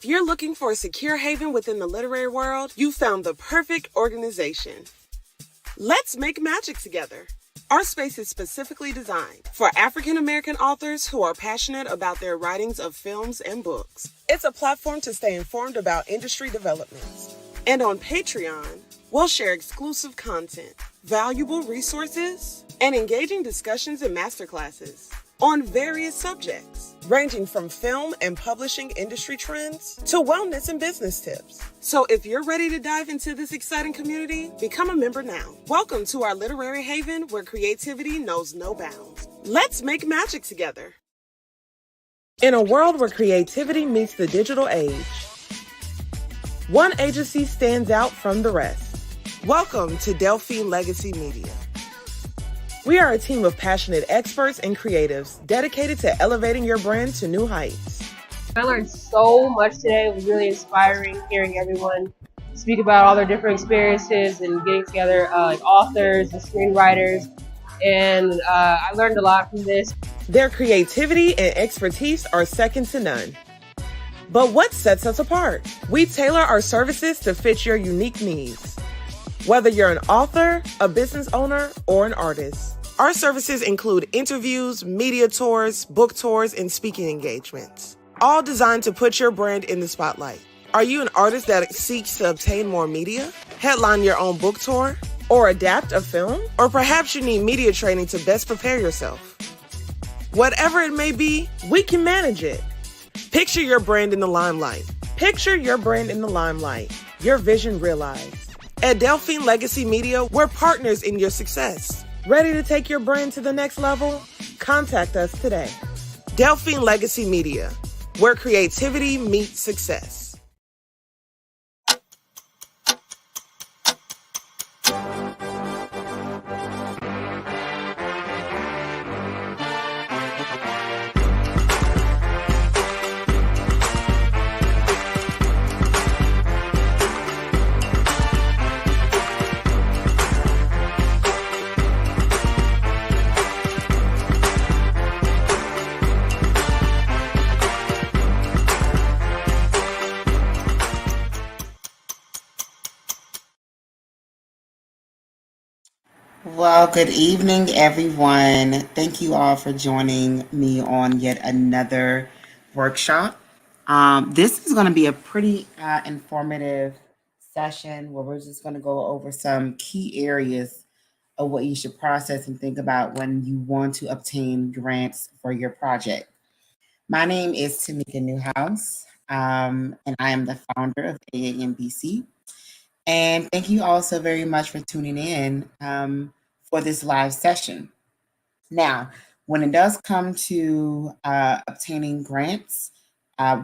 If you're looking for a secure haven within the literary world, you found the perfect organization. Let's make magic together. Our space is specifically designed for African American authors who are passionate about their writings of films and books. It's a platform to stay informed about industry developments. And on Patreon, we'll share exclusive content, valuable resources, and engaging discussions and masterclasses on various subjects, ranging from film and publishing industry trends to wellness and business tips. So if you're ready to dive into this exciting community, become a member now. Welcome to our literary haven where creativity knows no bounds. Let's make magic together. In a world where creativity meets the digital age, one agency stands out from the rest. Welcome to Delphine Legacy Media. We are a team of passionate experts and creatives dedicated to elevating your brand to new heights. I learned so much today. It was really inspiring hearing everyone speak about all their different experiences and getting together like authors and screenwriters. And I learned a lot from this. Their creativity and expertise are second to none. But what sets us apart? We tailor our services to fit your unique needs. Whether you're an author, a business owner, or an artist, our services include interviews, media tours, book tours, and speaking engagements, all designed to put your brand in the spotlight. Are you an artist that seeks to obtain more media, headline your own book tour, or adapt a film? Or perhaps you need media training to best prepare yourself? Whatever it may be, we can manage it. Picture your brand in the limelight. Picture your brand in the limelight. Your vision realized. At Delphine Legacy Media, we're partners in your success. Ready to take your brand to the next level? Contact us today. Delphine Legacy Media, where creativity meets success. Well, good evening, everyone. Thank you all for joining me on yet another workshop. This is going to be a pretty informative session where we're just going to go over some key areas of what you should process and think about when you want to obtain grants for your project. My name is Tamika Newhouse, and I am the founder of AAMBC. And thank you all so very much for tuning in for this live session. Now, when it does come to obtaining grants,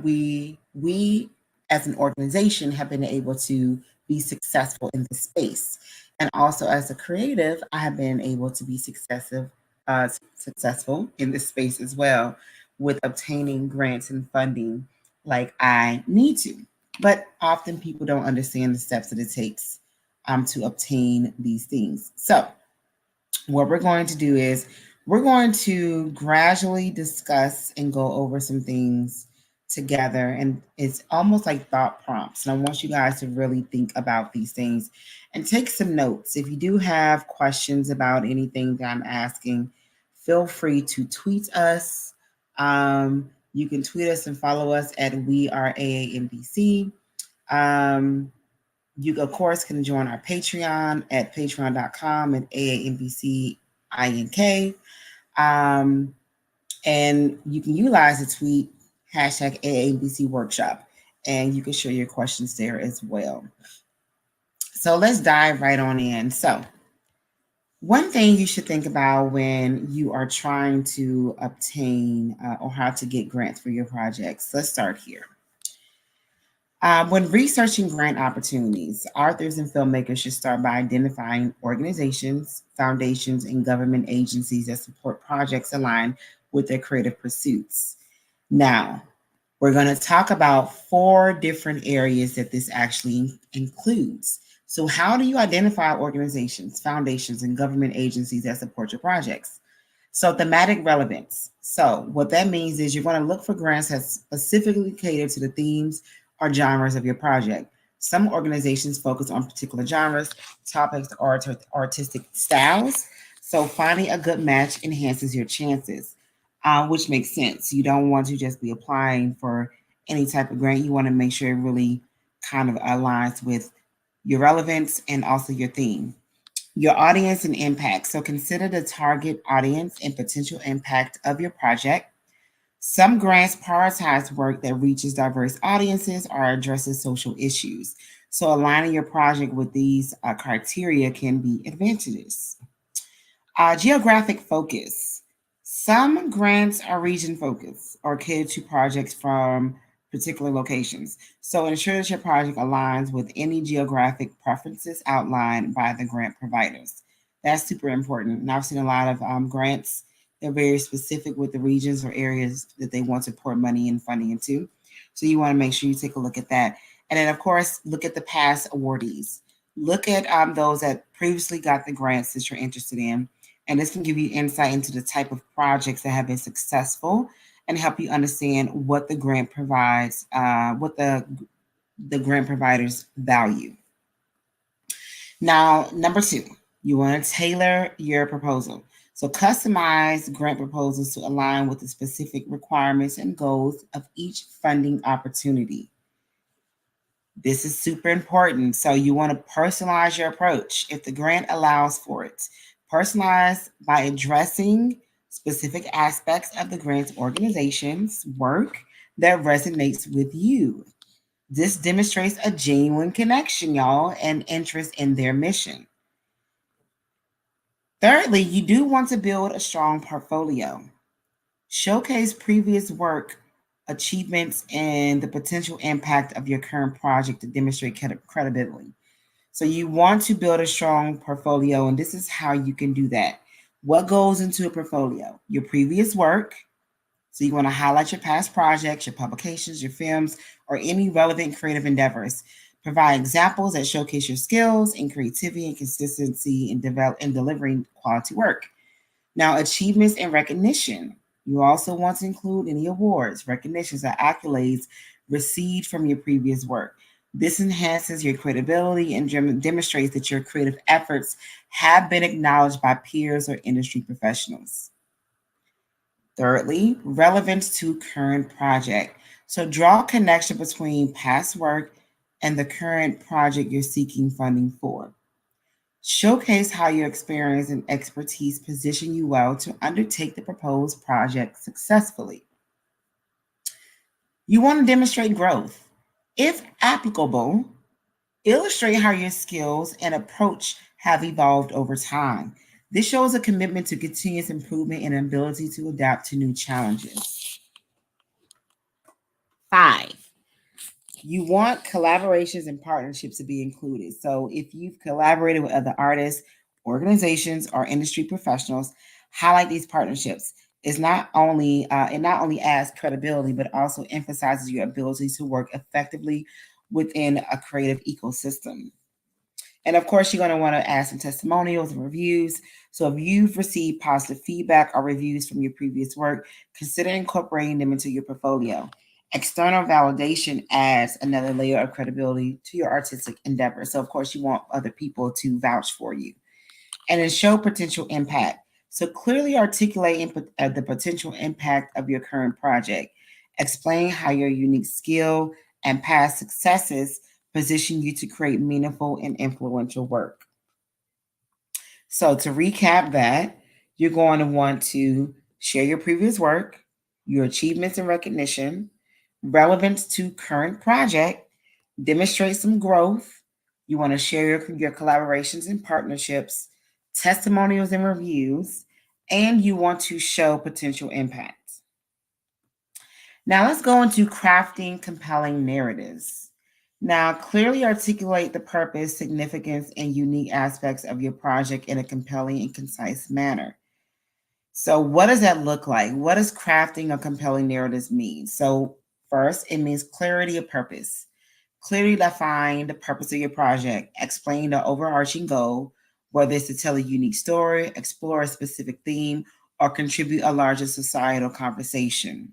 we as an organization have been able to be successful in this space. And also as a creative, I have been able to be successful in this space as well with obtaining grants and funding like I need to. But often people don't understand the steps that it takes to obtain these things. So what we're going to do is we're going to gradually discuss and go over some things together. And it's almost like thought prompts. And I want you guys to really think about these things and take some notes. If you do have questions about anything that I'm asking, feel free to tweet us. You can tweet us and follow us at We Are AAMBC. You, of course, can join our Patreon at patreon.com and AAMBCINK. And you can utilize the tweet hashtag AAMBC workshop, and you can share your questions there as well. So let's dive right on in. So one thing you should think about when you are trying to obtain or how to get grants for your projects. Let's start here. When researching grant opportunities, authors and filmmakers should start by identifying organizations, foundations, and government agencies that support projects aligned with their creative pursuits. Now, we're going to talk about 4 different areas that this actually includes. So how do you identify organizations, foundations, and government agencies that support your projects? So thematic relevance. So what that means is you're going to look for grants that specifically cater to the themes or genres of your project. Some organizations focus on particular genres, topics, or artistic styles. So finding a good match enhances your chances, which makes sense. You don't want to just be applying for any type of grant. You want to make sure it really kind of aligns with your relevance and also your theme. Your audience and impact. So consider the target audience and potential impact of your project. Some grants prioritize work that reaches diverse audiences or addresses social issues. So aligning your project with these criteria can be advantageous. Geographic focus. Some grants are region focused or cater to projects from particular locations. So ensure that your project aligns with any geographic preferences outlined by the grant providers. That's super important. And I've seen a lot of grants. They're very specific with the regions or areas that they want to pour money and funding into. So you want to make sure you take a look at that. And then, of course, look at the past awardees. Look at those that previously got the grants that you're interested in, and this can give you insight into the type of projects that have been successful and help you understand what the grant provides, what the grant providers value. Now, number two, you want to tailor your proposal. So customize grant proposals to align with the specific requirements and goals of each funding opportunity. This is super important. So you want to personalize your approach if the grant allows for it. Personalize by addressing specific aspects of the grant's organization's work that resonates with you. This demonstrates a genuine connection, y'all, and interest in their mission. Thirdly, you do want to build a strong portfolio. Showcase previous work, achievements, and the potential impact of your current project to demonstrate credibility. So you want to build a strong portfolio, and this is how you can do that. What goes into a portfolio? Your previous work. So you want to highlight your past projects, your publications, your films, or any relevant creative endeavors. Provide examples that showcase your skills and creativity and consistency in delivering quality work. Now, achievements and recognition. You also want to include any awards, recognitions, or accolades received from your previous work. This enhances your credibility and demonstrates that your creative efforts have been acknowledged by peers or industry professionals. Thirdly, relevance to current project. So draw a connection between past work and the current project you're seeking funding for. Showcase how your experience and expertise position you well to undertake the proposed project successfully. You want to demonstrate growth. If applicable, illustrate how your skills and approach have evolved over time. This shows a commitment to continuous improvement and ability to adapt to new challenges. 5, you want collaborations and partnerships to be included. So if you've collaborated with other artists, organizations, or industry professionals, highlight these partnerships. It not only adds credibility, but also emphasizes your ability to work effectively within a creative ecosystem. And of course, you're going to want to add some testimonials and reviews. So if you've received positive feedback or reviews from your previous work, consider incorporating them into your portfolio. External validation adds another layer of credibility to your artistic endeavor. So of course, you want other people to vouch for you. And then show potential impact. So clearly articulate the potential impact of your current project. Explain how your unique skill and past successes position you to create meaningful and influential work. So to recap that, you're going to want to share your previous work, your achievements and recognition, relevance to current project, demonstrate some growth. You want to share your collaborations and partnerships, testimonials and reviews, and you want to show potential impact. Now let's go into crafting compelling narratives. Now, clearly articulate the purpose, significance, and unique aspects of your project in a compelling and concise manner. So, what does that look like? What does crafting a compelling narrative mean? So, first, it means clarity of purpose. Clearly define the purpose of your project, explain the overarching goal, whether it's to tell a unique story, explore a specific theme, or contribute a larger societal conversation.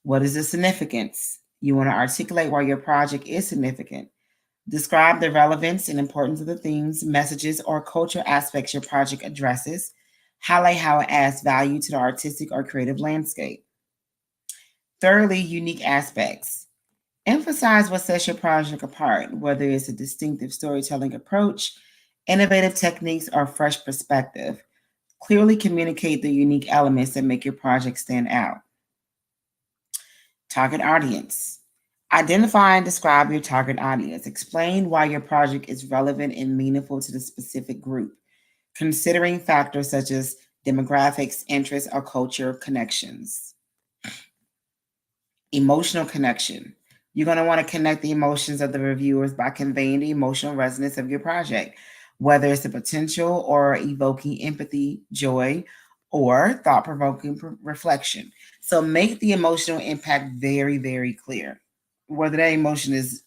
What is the significance? You want to articulate why your project is significant. Describe the relevance and importance of the themes, messages, or cultural aspects your project addresses. Highlight how it adds value to the artistic or creative landscape. Thirdly, unique aspects. Emphasize what sets your project apart, whether it's a distinctive storytelling approach, innovative techniques, or fresh perspective. Clearly communicate the unique elements that make your project stand out. Target audience. Identify and describe your target audience. Explain why your project is relevant and meaningful to the specific group, considering factors such as demographics, interests, or culture connections. Emotional connection. You're going to want to connect the emotions of the reviewers by conveying the emotional resonance of your project, whether it's the potential or evoking empathy, joy, or thought provoking reflection. So make the emotional impact very, very clear. Whether that emotion is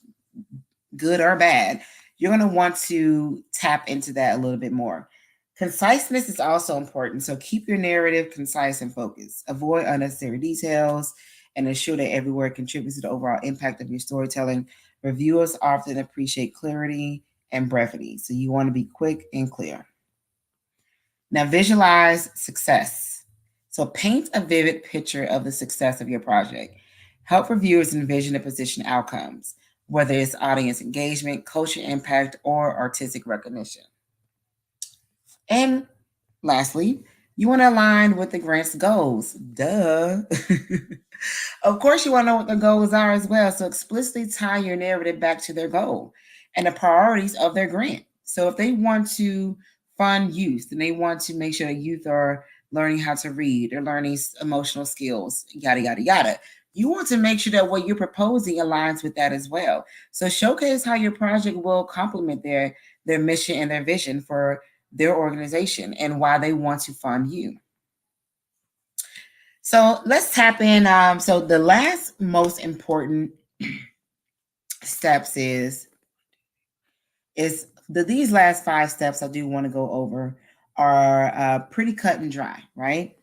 good or bad, you're going to want to tap into that a little bit more. Conciseness is also important. So keep your narrative concise and focused. Avoid unnecessary details and ensure that every word contributes to the overall impact of your storytelling. Reviewers often appreciate clarity and brevity. So you want to be quick and clear. Now, visualize success. So, paint a vivid picture of the success of your project. Help reviewers envision the position outcomes, whether it's audience engagement, culture impact, or artistic recognition. And lastly, you want to align with the grant's goals. Duh. Of course, you want to know what the goals are as well. So explicitly tie your narrative back to their goal and the priorities of their grant. So if they want to fund youth and they want to make sure that youth are learning how to read, they're learning emotional skills, yada, yada, yada. You want to make sure that what you're proposing aligns with that as well. So showcase how your project will complement their mission and their vision for their organization and why they want to fund you. So let's tap in. So the last most important steps these last 5 steps I do want to go over are pretty cut and dry, right?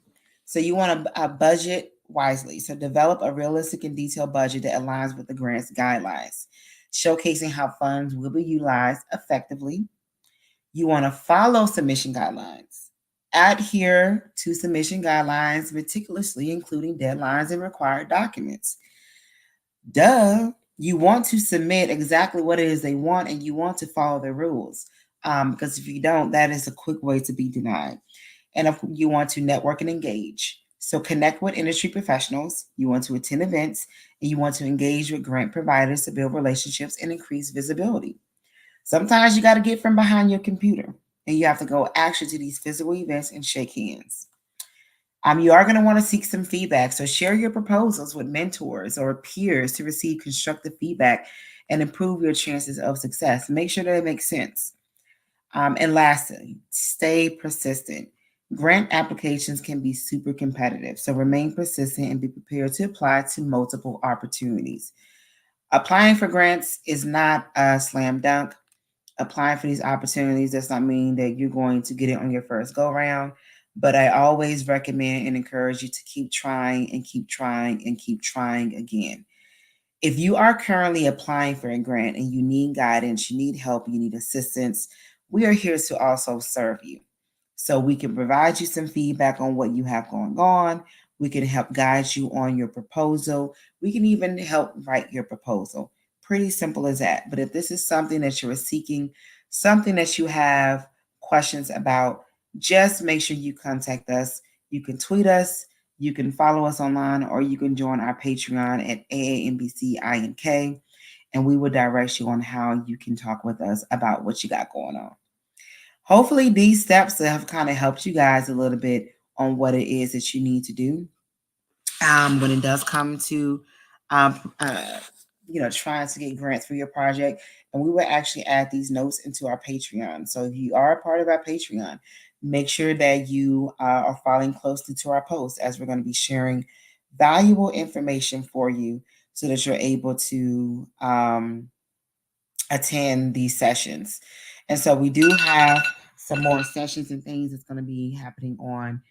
So you want to budget wisely. So develop a realistic and detailed budget that aligns with the grant's guidelines, showcasing how funds will be utilized effectively. You want to follow submission guidelines. Adhere to submission guidelines meticulously, including deadlines and required documents. Duh. You want to submit exactly what it is they want and you want to follow the rules. Because if you don't, that is a quick way to be denied. And if you want to network and engage. So connect with industry professionals. You want to attend events and you want to engage with grant providers to build relationships and increase visibility. Sometimes you got to get from behind your computer and you have to go actually to these physical events and shake hands. You are going to want to seek some feedback. So share your proposals with mentors or peers to receive constructive feedback and improve your chances of success. Make sure that it makes sense. And lastly, stay persistent. Grant applications can be super competitive, so remain persistent and be prepared to apply to multiple opportunities. Applying for grants is not a slam dunk. Applying for these opportunities does not mean that you're going to get it on your first go round. But I always recommend and encourage you to keep trying and keep trying and keep trying again. If you are currently applying for a grant and you need guidance, you need help, you need assistance, we are here to also serve you. So we can provide you some feedback on what you have going on. We can help guide you on your proposal. We can even help write your proposal. Pretty simple as that. But if this is something that you're seeking, something that you have questions about, just make sure you contact us. You can tweet us, you can follow us online, or you can join our Patreon at AANBCINK, and we will direct you on how you can talk with us about what you got going on. Hopefully, these steps have kind of helped you guys a little bit on what it is that you need to do when it does come to, trying to get grants for your project. And we will actually add these notes into our Patreon. So if you are a part of our Patreon, make sure that you are following closely to our posts as we're going to be sharing valuable information for you so that you're able to attend these sessions. And so we do have some more sessions and things that's going to be happening on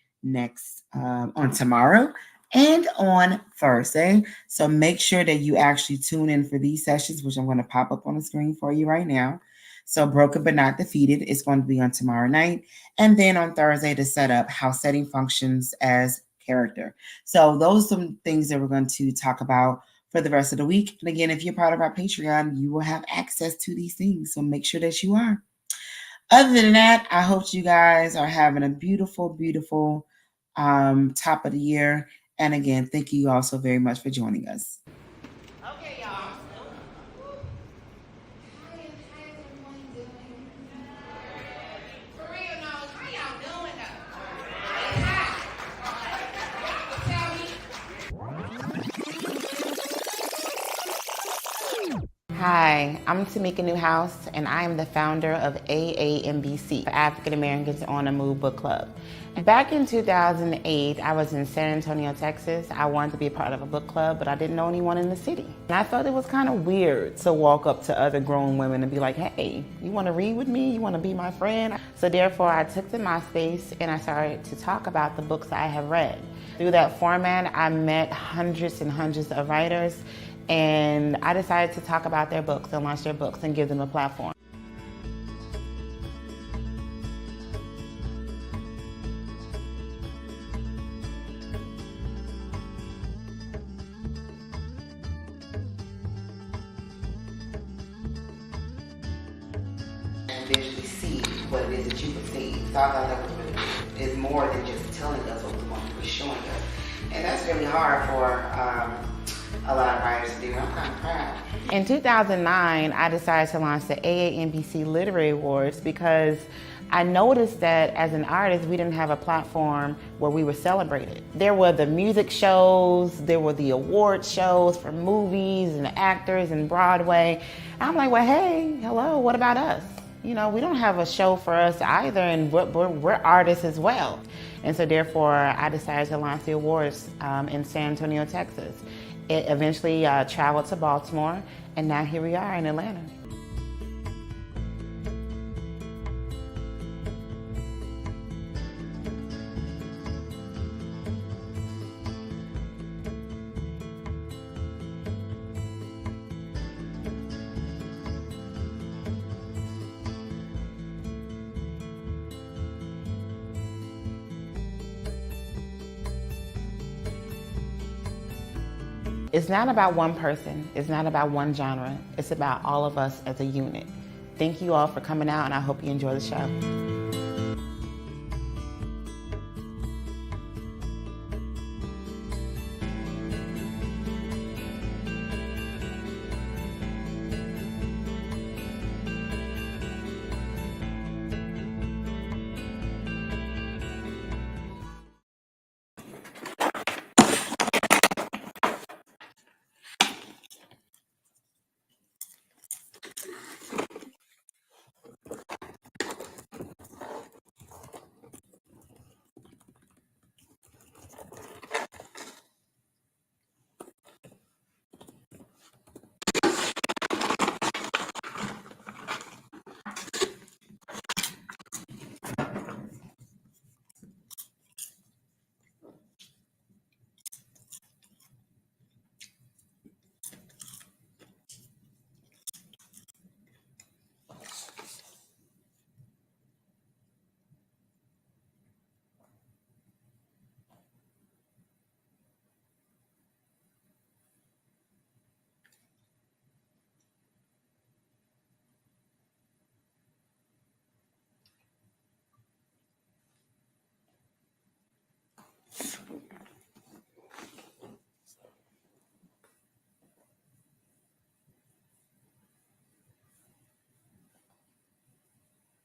tomorrow. and on Thursday. So make sure that you actually tune in for these sessions, which I'm going to pop up on the screen for you right now. So Broken But Not Defeated is going to be on tomorrow night. And then on Thursday to set up how setting functions as character. So those are some things that we're going to talk about for the rest of the week. And again, if you're part of our Patreon, you will have access to these things. So make sure that you are. Other than that, I hope you guys are having a beautiful, beautiful top of the year. And again, thank you all so very much for joining us. Okay, y'all. How is everyone doing? For real, no, how y'all doing though? Tell me. Hi, I'm Tamika Newhouse, and I am the founder of AAMBC, African Americans on the Move Book Club. Back in 2008, I was in San Antonio, Texas. I wanted to be a part of a book club, but I didn't know anyone in the city. And I felt it was kind of weird to walk up to other grown women and be like, hey, you want to read with me? You want to be my friend? So therefore, I took to MySpace and I started to talk about the books I have read. Through that format, I met hundreds and hundreds of writers, and I decided to talk about their books and launch their books and give them a platform. And visually see what it is that you perceive. So I thought that was really good. It's more than just telling us what we want to be showing us. And that's really hard for a lot of writers to do. I'm kind of proud. In 2009, I decided to launch the AAMBC Literary Awards because I noticed that as an artist, we didn't have a platform where we were celebrated. There were the music shows, there were the award shows for movies and actors and Broadway. I'm like, well, hey, hello, what about us? You know, we don't have a show for us either, and we're artists as well. And so therefore, I decided to launch the awards in San Antonio, Texas. It eventually traveled to Baltimore, and now here we are in Atlanta. It's not about one person. It's not about one genre. It's about all of us as a unit. Thank you all for coming out, and I hope you enjoy the show.